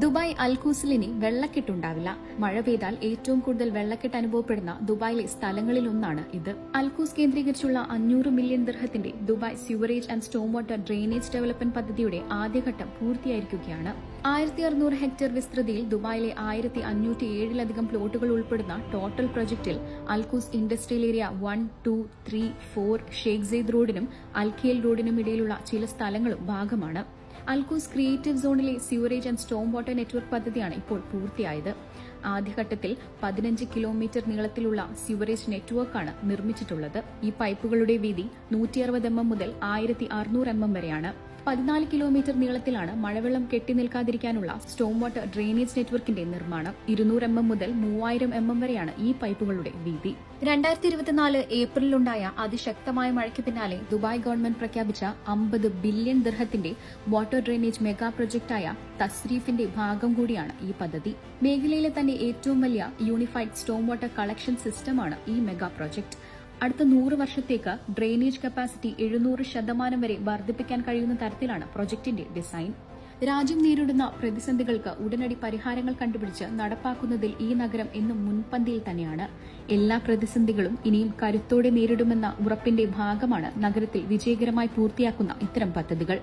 Dubai അൽഖൂസിൽ ഇനി വെള്ളക്കെട്ടുണ്ടാവില്ല. മഴ പെയ്താൽ ഏറ്റവും കൂടുതൽ വെള്ളക്കെട്ട് അനുഭവപ്പെടുന്ന ദുബായിലെ സ്ഥലങ്ങളിലൊന്നാണ് ഇത്. അൽഖൂസ് കേന്ദ്രീകരിച്ചുള്ള 500 മില്യൺ ദിർഹത്തിന്റെ Dubai sewerage and storm water drainage development പദ്ധതിയുടെ ആദ്യഘട്ടം പൂർത്തിയായിരിക്കുകയാണ്. 1600 ഹെക്ടർ വിസ്തൃതിയിൽ ദുബായിലെ 1507-ലധികം പ്ലോട്ടുകൾ ഉൾപ്പെടുന്ന ടോട്ടൽ പ്രൊജക്ടിൽ Al Quoz industrial area 1, 2, 3, 4 Sheikh Zayed റോഡിനും അൽഖേൽ റോഡിനും ഇടയിലുള്ള ചില സ്ഥലങ്ങളും ഭാഗമാണ്. അൽഖൂസ് ക്രിയേറ്റീവ് സോണിലെ sewerage and storm water network പദ്ധതിയാണ് ഇപ്പോൾ പൂർത്തിയായത്. ആദ്യഘട്ടത്തിൽ 15 കിലോമീറ്റർ നീളത്തിലുള്ള സ്യൂവറേജ് നെറ്റ്വർക്കാണ് നിർമ്മിച്ചിട്ടുള്ളത്. ഈ പൈപ്പുകളുടെ വീതി 160 mm മുതൽ 1600 mm വരെയാണ്. 14 കിലോമീറ്റർ നീളത്തിലാണ് മഴവെള്ളം കെട്ടിനിൽക്കാതിരിക്കാനുള്ള സ്റ്റോം വാട്ടർ ഡ്രെയിനേജ് നെറ്റ്വർക്കിന്റെ നിർമ്മാണം. 200 mm മുതൽ 3000 mm വരെയാണ് ഈ പൈപ്പുകളുടെ വീതി. 2024 ഏപ്രിലുണ്ടായ അതിശക്തമായ മഴയ്ക്ക് പിന്നാലെ ദുബായ് ഗവൺമെന്റ് പ്രഖ്യാപിച്ച 50 ബില്യൺ ദിർഹത്തിന്റെ വാട്ടർ ഡ്രെയിനേജ് മെഗാ പ്രൊജക്ടായ തസ്രീഫിന്റെ ഭാഗം കൂടിയാണ് ഈ പദ്ധതി. മേഖലയിലെ തന്നെ ഏറ്റവും വലിയ യൂണിഫൈഡ് സ്റ്റോം വാട്ടർ കളക്ഷൻ സിസ്റ്റമാണ് ഈ മെഗാ പ്രൊജക്ട്. അടുത്ത 100 വർഷത്തേക്ക് ഡ്രെയിനേജ് കപ്പാസിറ്റി 700% വരെ വർദ്ധിപ്പിക്കാൻ കഴിയുന്ന തരത്തിലാണ് പ്രൊജക്ടിന്റെ ഡിസൈൻ. രാജ്യം നേരിടുന്ന പ്രതിസന്ധികൾക്ക് ഉടനടി പരിഹാരങ്ങൾ കണ്ടുപിടിച്ച് നടപ്പാക്കുന്നതിൽ ഈ നഗരം എന്നും മുൻപന്തിയിൽ തന്നെയാണ്. എല്ലാ പ്രതിസന്ധികളും ഇനിയും കരുത്തോടെ നേരിടുമെന്ന ഉറപ്പിന്റെ ഭാഗമാണ് നഗരത്തിൽ വിജയകരമായി പൂർത്തിയാക്കുന്ന ഇത്തരം പദ്ധതികൾ.